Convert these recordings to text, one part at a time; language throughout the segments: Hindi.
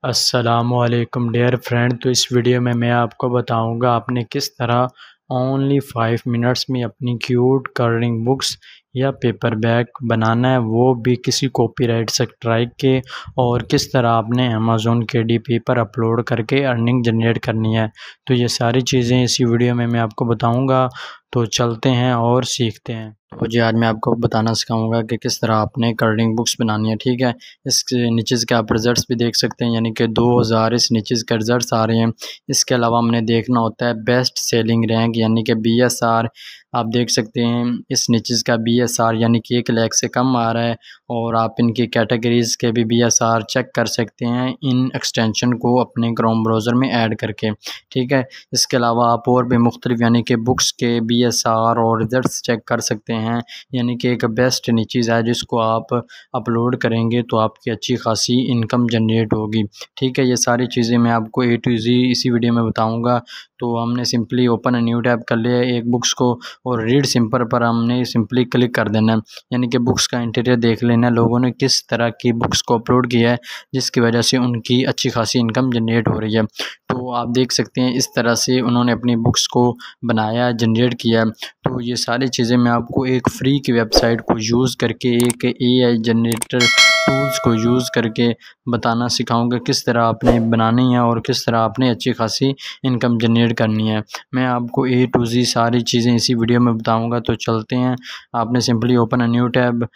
अस्सलामुअलैकुम डियर फ्रेंड। तो इस वीडियो में मैं आपको बताऊंगा आपने किस तरह ओनली 5 मिनट्स में अपनी क्यूट कलरिंग बुक्स या पेपर बैग बनाना है, वो भी किसी कॉपीराइट स्ट्राइक के, और किस तरह आपने अमेज़ॉन KDP पर अपलोड करके अर्निंग जनरेट करनी है। तो ये सारी चीज़ें इसी वीडियो में मैं आपको बताऊंगा। तो चलते हैं और सीखते हैं। तो जी आज मैं आपको बताना सिखाऊंगा कि किस तरह आपने कलरिंग बुक्स बनानी है। ठीक है, इसके नीचे के आप रिज़ल्ट्स भी देख सकते हैं, यानी कि 2000 इस नीचे के रिज़ल्ट्स आ रहे हैं। इसके अलावा हमने देखना होता है बेस्ट सेलिंग रैंक यानी कि BSR। आप देख सकते हैं इस नीचे का BSR यानी कि 1 लाख से कम आ रहा है, और आप इनकी कैटेगरीज़ के भी BSR चेक कर सकते हैं इन एक्सटेंशन को अपने क्रोम ब्राउज़र में ऐड करके। ठीक है, इसके अलावा आप और भी मुख्तलिफ यानी कि बुक्स के BSR और रिज़ल्ट्स चेक कर सकते हैं, यानी कि एक बेस्ट नीचीज़ है जिसको आप अपलोड करेंगे तो आपकी अच्छी खासी इनकम जनरेट होगी। ठीक है, ये सारी चीज़ें मैं आपको A to Z इसी वीडियो में बताऊंगा। तो हमने simply open a new tab कर लिया एक बुक्स को, और रीड सिंपल पर हमने सिंपली क्लिक कर देना है, यानी कि बुक्स का इंटीरियर देख लेना है लोगों ने किस तरह की बुक्स को अपलोड किया है, जिसकी वजह से उनकी अच्छी खासी इनकम जनरेट हो रही है। तो आप देख सकते हैं इस तरह से उन्होंने अपनी बुक्स को बनाया, जनरेट किया। तो ये सारी चीज़ें मैं आपको एक फ्री की वेबसाइट को यूज़ करके, एक AI जनरेटर टूल्स को यूज़ करके बताना सिखाऊंगा किस तरह आपने बनानी है और किस तरह आपने अच्छी खासी इनकम जनरेट करनी है। मैं आपको A to Z सारी चीज़ें इसी वीडियो में बताऊंगा। तो चलते हैं, आपने simply open a new tab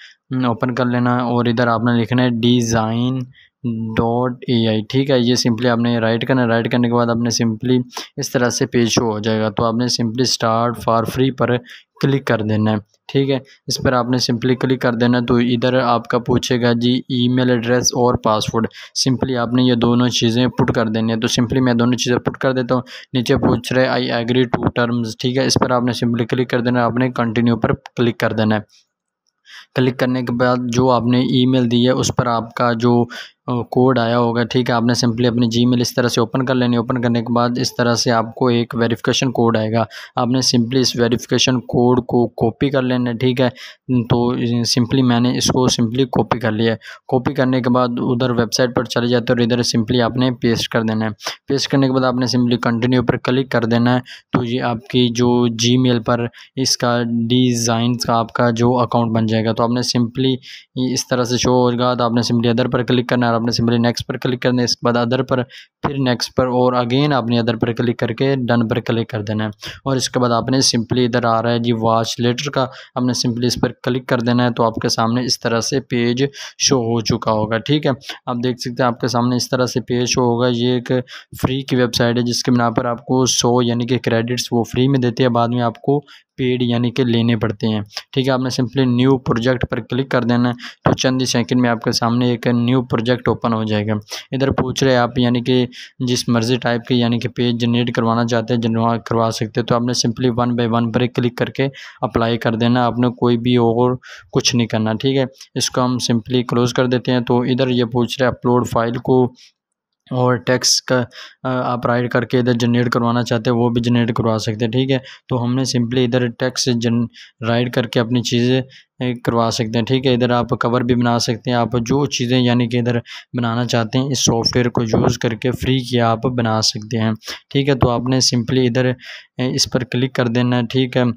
open कर लेना है, और इधर आपने लिखना है design.ai। ठीक है, ये सिंपली आपने राइट करना है। राइट करने के बाद आपने सिंपली इस तरह से पेज शो हो जाएगा। तो आपने सिंपली स्टार्ट फॉर फ्री पर क्लिक कर देना है। ठीक है, इस पर आपने सिंपली क्लिक कर देना है। तो इधर आपका पूछेगा जी ईमेल एड्रेस और पासवर्ड, सिंपली आपने ये दोनों चीज़ें पुट कर देनी है। तो सिंपली मैं दोनों चीज़ें पुट कर देता हूँ। नीचे पूछ रहे आई एग्री टू टर्म्स। ठीक है, इस पर आपने सिंपली क्लिक कर देना है, आपने कंटिन्यू पर क्लिक कर देना है। क्लिक करने के बाद जो आपने ईमेल दी है उस पर आपका जो कोड आया होगा, ठीक है, आपने सिंपली अपनी जीमेल इस तरह से ओपन कर लेनी है। ओपन करने के बाद इस तरह से आपको एक वेरिफिकेशन कोड आएगा, आपने सिंपली इस वेरिफिकेशन कोड को कॉपी कर लेना है। ठीक है, तो सिंपली मैंने इसको सिंपली कॉपी कर लिया है। कॉपी करने के बाद उधर वेबसाइट पर चले जाते हैं और इधर सिंपली आपने पेस्ट कर देना है। पेस्ट करने के बाद आपने सिंपली कंटिन्यू पर क्लिक कर देना है। तो ये आपकी जो जीमेल पर इसका डिज़ाइन का आपका जो अकाउंट बन जाएगा। तो आपने सिंपली इस तरह से शो होगा, तो आपने सिंपली अदर पर क्लिक करना है, आपने सिंपली नेक्स्ट पर क्लिक करना है, इसके बाद अदर पर, फिर नेक्स्ट पर, और अगेन आपने अदर पर क्लिक करके डन पर क्लिक कर देना है। और इसके बाद आपने सिंपली इधर आ रहा है जी वॉच लेटर का, आपने सिंपली इस पर क्लिक कर देना है। तो आपके सामने इस तरह से पेज शो हो चुका होगा। ठीक है, आप देख सकते हैं आपके सामने इस तरह से पेज शो होगा। ये एक फ्री की वेबसाइट है जिसके बिना पर आपको 100 यानी कि क्रेडिट्स वो फ्री में देते हैं, बाद में आपको पेड यानी कि लेने पड़ते हैं। ठीक है, आपने सिंपली न्यू प्रोजेक्ट पर क्लिक कर देना है। तो चंद ही सेकंड में आपके सामने एक न्यू प्रोजेक्ट ओपन हो जाएगा। इधर पूछ रहे आप यानी कि जिस मर्ज़ी टाइप के यानी कि पेज जनरेट करवाना चाहते हैं करवा सकते हैं। तो आपने सिंपली 1 बाय 1 पर क्लिक करके अप्लाई कर देना, आपने कोई भी और कुछ नहीं करना। ठीक है, इसको हम सिंपली क्लोज़ कर देते हैं। तो इधर ये पूछ रहे अपलोड फाइल को और टेक्स्ट का आप राइट करके इधर जनरेट करवाना चाहते हैं वो भी जनरेट करवा सकते हैं। ठीक है, तो हमने सिंपली इधर टेक्स्ट राइट करके अपनी चीज़ें करवा सकते हैं। ठीक है, इधर आप कवर भी बना सकते हैं, आप जो चीज़ें यानी कि इधर बनाना चाहते हैं इस सॉफ्टवेयर को यूज़ करके फ्री की आप बना सकते हैं। ठीक है, तो आपने सिंपली इधर इस पर क्लिक कर देना है। ठीक है,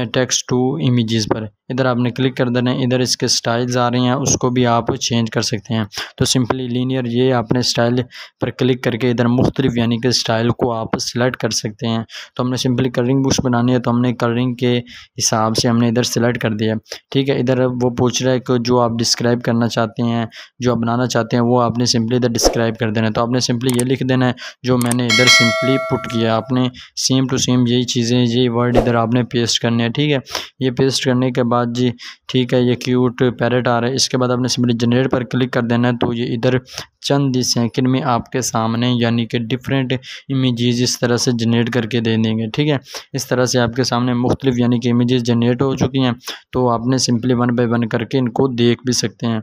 टेक्स्ट टू इमेजेस पर इधर आपने क्लिक कर देना है। इधर इसके स्टाइल्स आ रही हैं, उसको भी आप चेंज कर सकते हैं। तो सिंपली लीनियर ये आपने स्टाइल पर क्लिक करके इधर मुख्तलिफ यानी कि स्टाइल को आप सिलेक्ट कर सकते हैं। तो हमने सिंपली कलरिंग बुक्स बनानी है, तो हमने कलरिंग के हिसाब से हमने इधर सेलेक्ट कर दिया। ठीक है, इधर वो पूछ रहा है कि जो आप डिस्क्राइब करना चाहते हैं, जो आप बनाना चाहते हैं, वो आपने सिंपली इधर डिस्क्राइब कर देना है। तो आपने सिंपली ये लिख देना है जो मैंने इधर सिंपली पुट किया। आपने सेम टू सेम यही चीज़ें, यही वर्ड इधर आपने पेस्ट करने हैं। ठीक है, ये पेस्ट करने के बाद जी ठीक है, ये क्यूट पैरेट आ रहा है। इसके बाद आपने सिंपली जनरेट पर क्लिक कर देना है। तो ये इधर चंद ही सेकंड में आपके सामने यानी कि डिफरेंट इमेजेस इस तरह से जनरेट करके दे देंगे। ठीक है, इस तरह से आपके सामने मुख्तलिफ यानी कि इमेजेस जनरेट हो चुकी हैं। तो आपने सिंपली 1 बाय 1 करके इनको देख भी सकते हैं।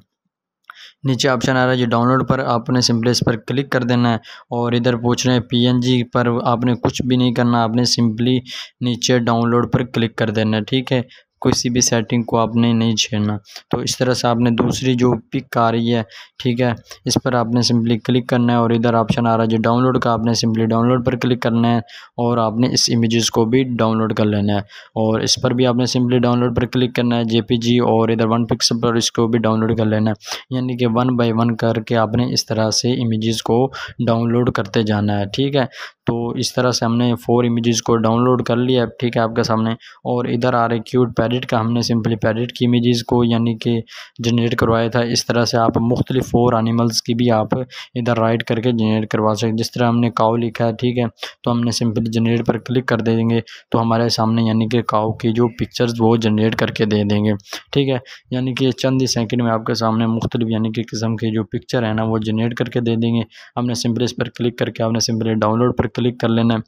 नीचे ऑप्शन आ रहा है ये डाउनलोड पर, आपने सिंपली इस पर क्लिक कर देना है। और इधर पूछ रहे हैं PNG पर, आपने कुछ भी नहीं करना, आपने सिंपली नीचे डाउनलोड पर क्लिक कर देना है। ठीक है, किसी भी सेटिंग को आपने नहीं छेड़ना। तो इस तरह से आपने दूसरी जो पिक आ रही है, ठीक है, इस पर आपने सिंपली क्लिक करना है और इधर ऑप्शन आ रहा है जो डाउनलोड का, आपने सिंपली डाउनलोड पर क्लिक करना है और आपने इस इमेजेस को भी डाउनलोड कर लेना है। और इस पर भी आपने सिंपली डाउनलोड पर क्लिक करना है जेपीजी, और इधर 1 पिक्सल पर इसको भी डाउनलोड कर लेना है। यानी कि 1 बाय 1 करके आपने इस तरह से इमेजेस को डाउनलोड करते जाना है, ठीक है। तो इस तरह से हमने 4 इमेजेस को डाउनलोड कर लिया है, ठीक है, आपके सामने। और इधर आ रहे क्यूट पैरेट का, हमने सिंपली पैरेट की इमेजेस को यानी कि जनरेट करवाया था। इस तरह से आप मुख्तलिफ 4 एनिमल्स की भी आप इधर राइट करके जनरेट करवा सकते। जिस तरह हमने काऊ लिखा है, ठीक है, तो हमने सिंपली जनरेट पर क्लिक कर देंगे तो हमारे सामने यानी कि काऊ की जो पिक्चर्स वो जनरेट करके दे देंगे, ठीक है। यानी कि चंद ही सेकंड में आपके सामने मुख्तलिफ यानी कि किस्म की जो पिक्चर है ना वो जनरेट करके दे देंगे। हमने सिंपली इस पर क्लिक करके आपने सिंपली डाउनलोड पर क्लिक कर लेना है,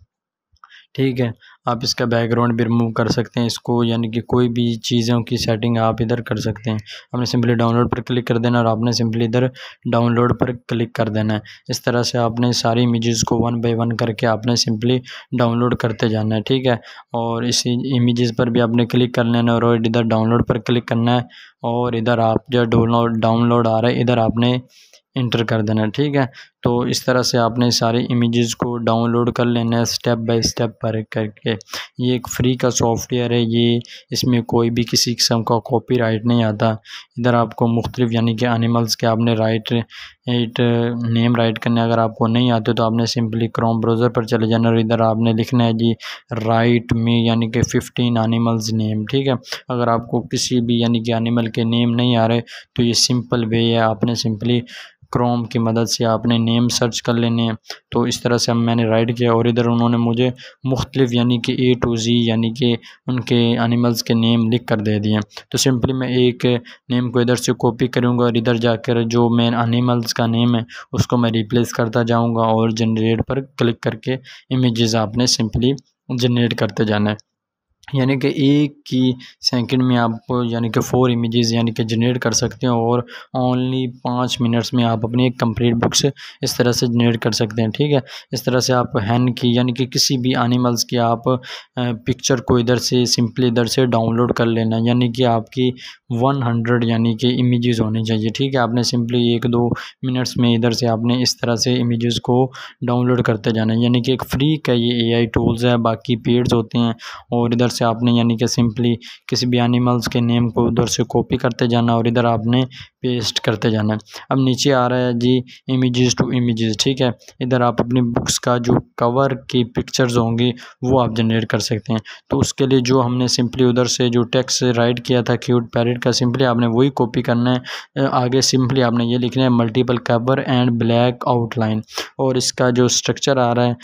ठीक है। आप इसका बैकग्राउंड भी रिमूव कर सकते हैं इसको, यानी कि कोई भी चीज़ों की सेटिंग आप इधर कर सकते हैं। आपने सिंपली डाउनलोड पर क्लिक कर देना और आपने सिंपली इधर डाउनलोड पर क्लिक कर देना है। इस तरह से आपने सारी इमेजेस को 1 बाय 1 करके आपने सिंपली डाउनलोड करते जाना है, ठीक है। और इसी इमेजेस पर भी आपने क्लिक कर लेना है और इधर डाउनलोड पर क्लिक करना है और इधर आप जो डाउनलोड आ रहा है इधर आपने इंटर कर देना है, ठीक है। तो इस तरह से आपने सारी इमेजेस को डाउनलोड कर लेना है स्टेप बाय स्टेप पर करके। ये एक फ्री का सॉफ्टवेयर है, ये इसमें कोई भी किसी किस्म का कॉपीराइट नहीं आता। इधर आपको मुख्तलिफ यानी कि एनिमल्स के आपने नेम राइट करने, अगर आपको नहीं आते तो आपने सिंपली क्रोम ब्राउज़र पर चले जाना और इधर आपने लिखना है जी राइट मी यानी कि 15 एनिमल्स नेम, ठीक है। अगर आपको किसी भी यानी कि एनिमल के नेम नहीं आ रहे तो ये सिंपल वे है, आपने सिंपली क्रोम की मदद से आपने नेम सर्च कर लेने हैं। तो इस तरह से मैंने राइट किया और इधर उन्होंने मुझे मुख्तलिफ यानी कि A to Z यानी कि उनके एनिमल्स के नेम लिख कर दे दिए। तो सिंपली मैं एक नेम को इधर से कॉपी करूँगा और इधर जाकर जो मेन एनिमल्स का नेम है उसको मैं रिप्लेस करता जाऊँगा और जनरेट पर क्लिक करके इमेजेस आपने सिंपली जनरेट करते जाना है। यानी कि एक ही सेकंड में आप यानी कि 4 इमेजेस यानी कि जनरेट कर सकते हैं और ओनली 5 मिनट्स में आप अपनी एक कंप्लीट बुक्स इस तरह से जनरेट कर सकते हैं, ठीक है। इस तरह से आप हैन की यानी कि किसी भी एनिमल्स की आप पिक्चर को इधर से सिंपली इधर से डाउनलोड कर लेना, यानी कि आपकी 100 यानी कि इमेजेस होनी चाहिए, ठीक है। आपने सिंपली 1-2 मिनट्स में इधर से आपने इस तरह से इमेजेस को डाउनलोड करते जाना है। यानी कि एक फ्री का ये AI टूल्स है, बाकी पेड्स होते हैं। और इधर से आपने यानी कि सिंपली किसी भी एनिमल्स के नेम को उधर से कॉपी करते जाना और इधर आपने पेस्ट करते जाना है। अब नीचे आ रहा है जी इमेजेस टू इमेजेस, ठीक है। इधर आप अपनी बुक्स का जो कवर की पिक्चर्स होंगी वो आप जनरेट कर सकते हैं। तो उसके लिए जो हमने सिंपली उधर से जो टेक्स्ट राइट किया था क्यूट पैरेट का, सिंपली आपने वही कॉपी करना है। आगे सिंपली आपने ये लिखना है multiple cover and black outline, और इसका जो स्ट्रक्चर आ रहा है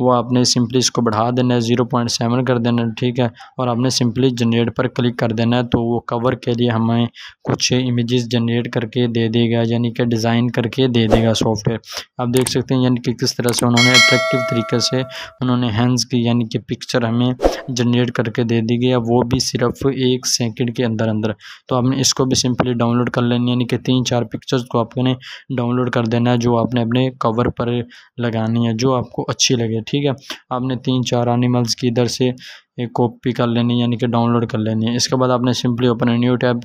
वो आपने सिंपली इसको बढ़ा देना है, 0.7 कर देना है, ठीक है। और आपने सिंपली जनरेट पर क्लिक कर देना है तो वो कवर के लिए हमें कुछ इमेजेस जनरेट करके दे देगा, यानी कि डिज़ाइन करके दे देगा सॉफ्टवेयर। आप देख सकते हैं यानी कि किस तरह से उन्होंने अट्रैक्टिव तरीके से उन्होंने हैंड्स की यानी कि पिक्चर हमें जनरेट करके दे दी गई है, वो भी सिर्फ 1 सेकंड के अंदर अंदर। तो आपने इसको भी सिंपली डाउनलोड कर लेनी, यानी कि 3-4 पिक्चर्स को आपने डाउनलोड कर देना है जो आपने अपने कवर पर लगानी है, जो आपको अच्छी लगे, ठीक है। आपने 3-4 एनिमल्स की इधर से एक कॉपी कर लेनी यानी कि डाउनलोड कर लेनी है। इसके बाद आपने सिंपली ओपन न्यू टैब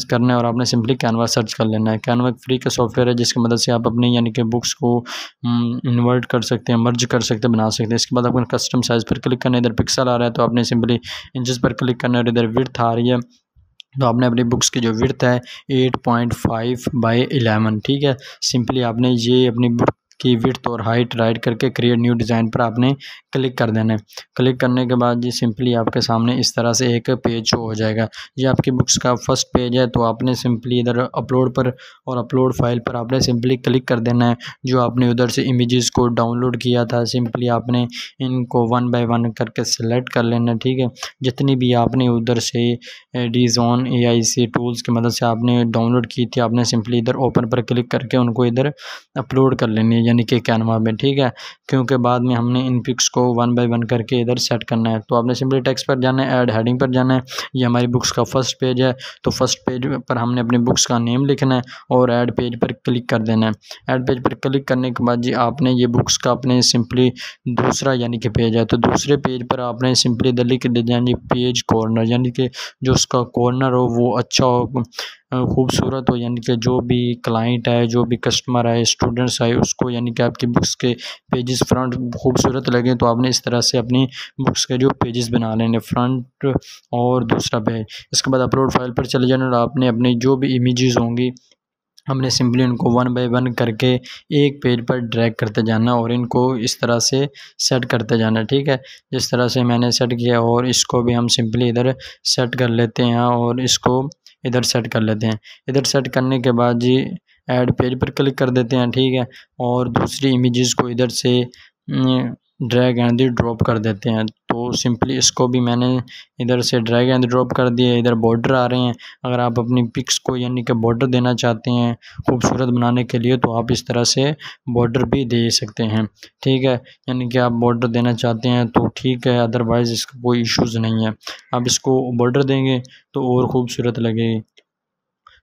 करना है और आपने सिंपली कैनवा सर्च कर लेना है। कैनवा फ्री का सॉफ्टवेयर है जिसकी मदद से आप अपनी यानी कि बुक्स को इन्वर्ट कर सकते हैं, मर्ज कर सकते हैं, बना सकते हैं। इसके बाद आपको कस्टम साइज़ पर क्लिक करना है, इधर पिक्सल आ रहा है तो आपने सिंपली इंचेस पर क्लिक करना है और इधर विड्थ आ रही है तो आपने अपनी बुक्स की जो विड्थ है 8.5/11, ठीक है। सिंपली आपने ये अपनी बुक की विड्थ और हाइट राइट करके क्रिएट न्यू डिज़ाइन पर आपने क्लिक कर देना है। क्लिक करने के बाद ये सिंपली आपके सामने इस तरह से एक पेज शो हो जाएगा। ये आपकी बुक्स का फर्स्ट पेज है तो आपने सिंपली इधर अपलोड पर और अपलोड फाइल पर आपने सिंपली क्लिक कर देना है। जो आपने उधर से इमेजेस को डाउनलोड किया था सिंपली आपने इनको 1 बाय 1 करके सेलेक्ट कर लेना, ठीक है। जितनी भी आपने उधर से डीज़ोन AI से टूल्स की मदद से आपने डाउनलोड की थी, आपने सिंपली इधर ओपन पर क्लिक करके उनको इधर अपलोड कर लेनी है। यानी कि कैनवा में, ठीक है, क्योंकि बाद में हमने इन पिक्स को वन बाय वन करके इधर सेट करना है। तो आपने सिंपली टेक्स्ट पर जाना है, ऐड हेडिंग पर जाना है। ये हमारी बुक्स का फर्स्ट पेज है, तो फर्स्ट पेज पर हमने अपनी बुक्स का नेम लिखना है और ऐड पेज पर क्लिक कर देना है। ऐड पेज पर क्लिक करने के बाद जी आपने ये बुक्स का अपने सिंपली दूसरा यानी कि पेज है, तो दूसरे पेज पर आपने सिंपली इधर लिख देना यानी पेज कॉर्नर, यानी कि जो उसका कॉर्नर हो वो अच्छा हो, खूबसूरत हो, यानी कि जो भी क्लाइंट है, जो भी कस्टमर है, स्टूडेंट्स आए, उसको यानी कि आपकी बुक्स के पेजेस फ्रंट खूबसूरत लगे। तो आपने इस तरह से अपनी बुक्स के जो पेजेस बना लेने, फ्रंट और दूसरा पेज। इसके बाद अपलोड फाइल पर चले जाना और आपने अपनी जो भी इमेजेस होंगी हमने सिंपली उनको वन बाय वन करके एक पेज पर ड्रैग करते जाना और इनको इस तरह से सेट करते जाना, ठीक है, जिस तरह से मैंने सेट किया। और इसको भी हम सिंपली इधर सेट कर लेते हैं और इसको इधर सेट कर लेते हैं। इधर सेट करने के बाद जी ऐड पेज पर क्लिक कर देते हैं, ठीक है, और दूसरी इमेजेस को इधर से ड्रैग एंड ड्रॉप कर देते हैं। तो सिंपली इसको भी मैंने इधर से ड्रैग एंड ड्रॉप कर दिए। इधर बॉर्डर आ रहे हैं, अगर आप अपनी पिक्स को यानी कि बॉर्डर देना चाहते हैं खूबसूरत बनाने के लिए तो आप इस तरह से बॉर्डर भी दे सकते हैं, ठीक है, यानी कि आप बॉर्डर देना चाहते हैं तो ठीक है, अदरवाइज़ इसका कोई इश्यूज़ नहीं है। आप इसको बॉर्डर देंगे तो और ख़ूबसूरत लगेगी।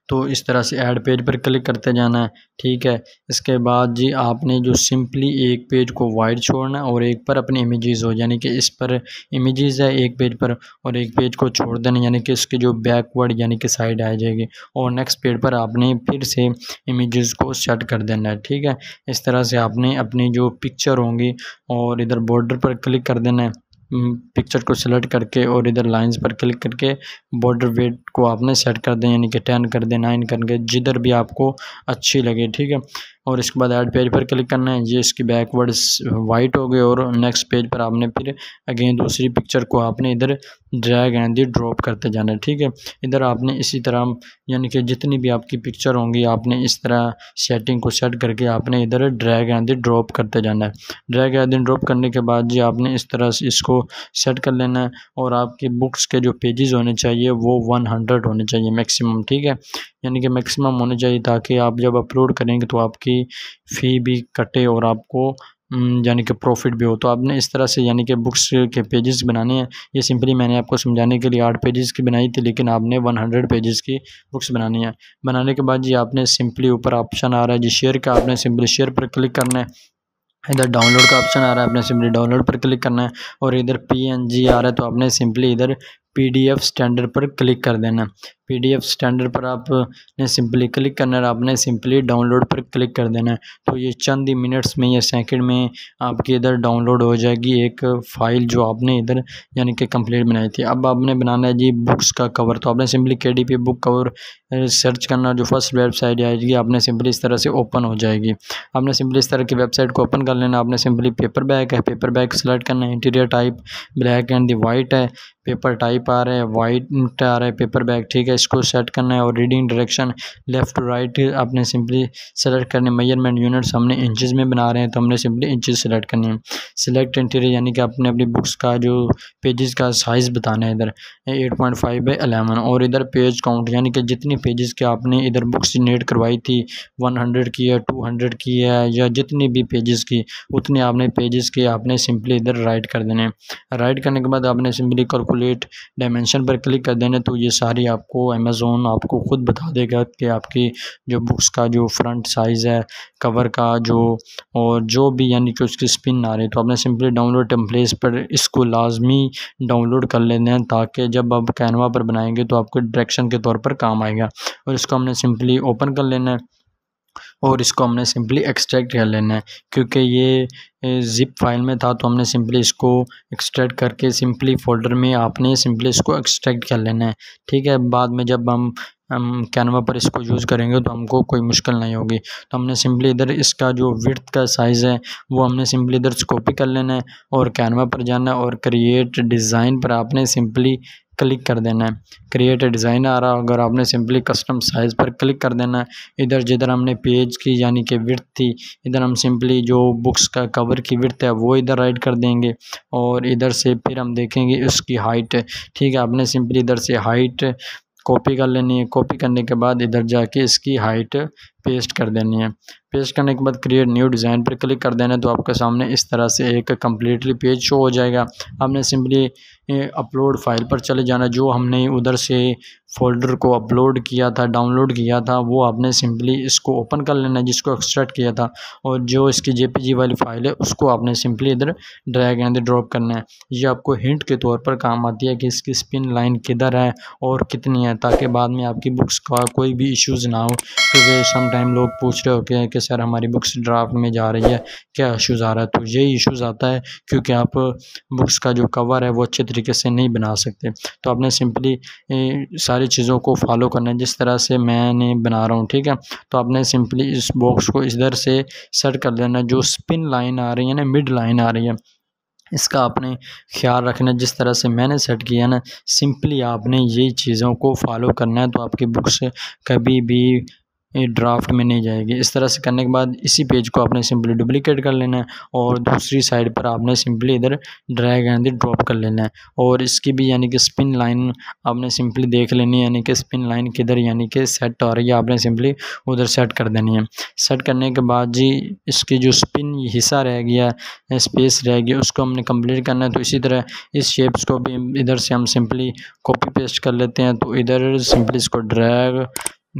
तो इस तरह से ऐड पेज पर क्लिक करते जाना है, ठीक है। इसके बाद जी आपने जो सिंपली एक पेज को वाइड छोड़ना है और एक पर अपनी इमेजेस हो, यानी कि इस पर इमेजेस है एक पेज पर और एक पेज को छोड़ देना, यानी कि इसकी जो बैकवर्ड यानी कि साइड आ जाएगी और नेक्स्ट पेज पर आपने फिर से इमेजेस को सेट कर देना है, ठीक है। इस तरह से आपने अपनी जो पिक्चर होंगी और इधर बॉर्डर पर क्लिक कर देना है, पिक्चर को सिलेक्ट करके और इधर लाइंस पर क्लिक करके बॉर्डर वेट को आपने सेट कर दें, यानी कि 10 कर दें, 9 करके जिधर भी आपको अच्छी लगे, ठीक है। और इसके बाद ऐड पेज पर क्लिक करना है। ये इसकी बैकवर्ड्स वाइट हो गए और नेक्स्ट पेज पर आपने फिर अगेन दूसरी पिक्चर को आपने इधर ड्रैग एंड ड्रॉप करते जाना है, ठीक है। इधर आपने इसी तरह यानी कि जितनी भी आपकी पिक्चर होंगी आपने इस तरह सेटिंग को सेट करके आपने इधर ड्रैग एंड ड्रॉप करते जाना है। ड्रैग एंड ड्रॉप करने के बाद जी आपने इस तरह से इसको सेट कर लेना है और आपकी बुक्स के जो पेजेस होने चाहिए वो 100 होने चाहिए मैक्सिमम, ठीक है, यानी कि मैक्सिमम होने चाहिए ताकि आप जब अपलोड करेंगे तो आपकी फ़ी भी कटे और आपको यानी कि प्रॉफिट भी हो। तो आपने इस तरह से यानी कि बुक्स के पेजेस बनाने हैं। ये सिंपली मैंने आपको समझाने के लिए 8 पेजेस की बनाई थी, लेकिन आपने 100 पेजेस की बुक्स बनानी है। बनाने के बाद जी आपने सिंपली ऊपर ऑप्शन आ रहा है जी शेयर का, आपने सिंपली शेयर पर क्लिक करना है। इधर डाउनलोड का ऑप्शन आ रहा है, आपने सिंपली डाउनलोड पर क्लिक करना है और इधर PNG आ रहा है तो आपने सिंपली इधर PDF स्टैंडर्ड पर क्लिक कर देना है। PDF स्टैंडर्ड पर आपने सिंपली क्लिक करना है, आपने सिंपली डाउनलोड पर क्लिक कर देना है। तो ये चंद ही मिनट्स में या सेकंड में आपकी इधर डाउनलोड हो जाएगी एक फ़ाइल जो आपने इधर यानी कि कंप्लीट बनाई थी। अब आपने बनाना है जी बुक्स का कवर, तो आपने simply KDP book cover search करना, जो फर्स्ट वेबसाइट आएगी आपने सिंपली इस तरह से ओपन हो जाएगी। आपने सिंपली इस तरह की वेबसाइट को ओपन कर लेना। आपने सिंपली पेपर बैग है, पेपर बैग सेलेक्ट करना है, interior type black and the white है, पेपर टाइप आ रहा है, वाइट आ रहा है पेपर बैग, ठीक है, इसको सेट करना है। और reading direction left to right आपने सिंपली सेलेक्ट करने। मेजरमेंट यूनिट्स हमने इंचेस में बना रहे हैं तो हमने सिंपली इंचेस सेलेक्ट करनी है। सिलेक्ट इंटीरियर यानी कि आपने अपनी बुक्स का जो पेजेस का साइज़ बताना है, इधर 8.5/11 और इधर पेज काउंट यानी कि जितनी पेजेस के आपने इधर बुक्स जनरेट करवाई थी 100 की है, 200 की है या जितनी भी पेजेस की उतने आपने पेजेस के आपने सिंपली इधर राइट कर देने। राइट करने के बाद आपने सिंपली कैलकुलेट डायमेंशन पर क्लिक कर देना। तो ये सारी आपको अमेज़ॉन आपको खुद बता देगा कि आपकी जो बुक्स का जो फ्रंट साइज़ है, कवर का जो और जो भी यानी कि उसकी स्पिन आ रही है, तो आपने सिंपली डाउनलोड टेम्पलेट्स पर इसको लाजमी डाउनलोड कर लेना है ताकि जब आप कैनवा पर बनाएंगे तो आपको डायरेक्शन के तौर पर काम आएगा। और इसको हमने सिंपली ओपन कर लेना है और इसको हमने सिंपली एक्सट्रैक्ट कर लेना है, क्योंकि ये ज़िप फाइल में था तो हमने सिंपली इसको एक्सट्रैक्ट करके सिंपली फ़ोल्डर में आपने सिंपली इसको एक्सट्रैक्ट कर लेना है, ठीक है। बाद में जब हम कैनवा पर इसको यूज़ करेंगे तो हमको कोई मुश्किल नहीं होगी। तो हमने सिंपली इधर इसका जो विड्थ का साइज़ है वो हमने सिंपली इधर से कॉपी कर लेना है और कैनवा पर जाना है और क्रिएट डिज़ाइन पर आपने सिंपली क्लिक कर देना है। क्रिएट डिज़ाइन आ रहा है, अगर आपने सिंपली कस्टम साइज़ पर क्लिक कर देना है। इधर जिधर हमने पेज की यानी कि विड्थ थी इधर हम सिंपली जो बुक्स का कवर की विड्थ है वो इधर राइट कर देंगे और इधर से फिर हम देखेंगे उसकी हाइट, ठीक है। आपने सिंपली इधर से हाइट कॉपी कर लेनी है। कॉपी करने के बाद इधर जाके इसकी हाइट पेस्ट कर देनी है। पेस्ट करने के बाद क्रिएट न्यू डिज़ाइन पर क्लिक कर देना है, तो आपके सामने इस तरह से एक कम्प्लीटली पेज शो हो जाएगा। आपने सिंपली अपलोड फाइल पर चले जाना, जो हमने उधर से फ़ोल्डर को अपलोड किया था, डाउनलोड किया था, वो आपने सिंपली इसको ओपन कर लेना है जिसको एक्सट्रैक्ट किया था, और जो इसकी जेपीजी वाली फ़ाइल है उसको आपने सिंपली इधर ड्रैग एंड ड्रॉप करना है। ये आपको हिंट के तौर पर काम आती है कि इसकी स्पिन लाइन किधर है और कितनी है, ताकि बाद में आपकी बुक्स का कोई भी इश्यूज़ ना हो। क्योंकि सम टाइम लोग पूछ रहे होते हैं कि सर हमारी बुक्स ड्राफ्ट में जा रही है, क्या इश्यूज़ आ रहा है। तो यही इश्यूज़ आता है क्योंकि आप बुक्स का जो कवर है वो अच्छे तरीके से नहीं बना सकते। तो आपने सिंपली सारी चीज़ों को फॉलो करना है जिस तरह से मैंने बना रहा हूँ, ठीक है। तो आपने सिंपली इस बॉक्स को इधर से सेट कर देना, जो स्पिन लाइन आ रही है ना, मिड लाइन आ रही है, इसका आपने ख्याल रखना है। जिस तरह से मैंने सेट किया ना, सिंपली आपने यही चीज़ों को फॉलो करना है, तो आपकी बुक्स कभी भी ड्राफ्ट में नहीं जाएगी। इस तरह से करने के बाद इसी पेज को आपने सिंपली डुप्लिकेट कर लेना है, और दूसरी साइड पर आपने सिंपली इधर ड्रैग एंड ड्रॉप कर लेना है। और इसकी भी यानी कि स्पिन लाइन आपने सिंपली देख लेनी है, यानी कि स्पिन लाइन किधर यानी कि सेट हो रही है, आपने सिंपली उधर सेट कर देनी है। सेट करने के बाद जी इसकी जो स्पिन हिस्सा रह गया, स्पेस रह गया, उसको हमने कंप्लीट करना है। तो इसी तरह इस शेप्स को भी इधर से हम सिंपली कॉपी पेस्ट कर लेते हैं, तो इधर सिंपली इसको ड्रैग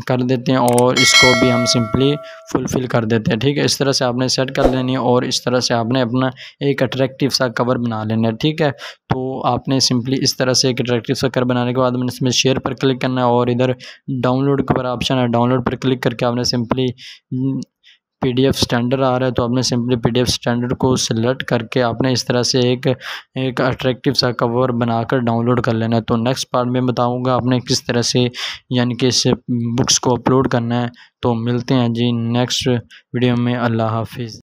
कर देते हैं और इसको भी हम सिंपली फुलफ़िल कर देते हैं, ठीक है। इस तरह से आपने सेट कर लेनी है, और इस तरह से आपने अपना एक अट्रैक्टिव सा कवर बना लेना है, ठीक है। तो आपने सिंपली इस तरह से एक अट्रैक्टिव सा कवर बनाने के बाद इसमें शेयर पर क्लिक करना है, और इधर डाउनलोड के ऊपर ऑप्शन है, डाउनलोड पर क्लिक करके आपने सिंपली पीडीएफ स्टैंडर्ड आ रहा है, तो आपने सिंपली पीडीएफ स्टैंडर्ड को सिलेक्ट करके आपने इस तरह से एक अट्रैक्टिव सा कवर बनाकर डाउनलोड कर लेना है। तो नेक्स्ट पार्ट में बताऊंगा आपने किस तरह से यानी कि इस बुक्स को अपलोड करना है। तो मिलते हैं जी नेक्स्ट वीडियो में। अल्लाह हाफिज़।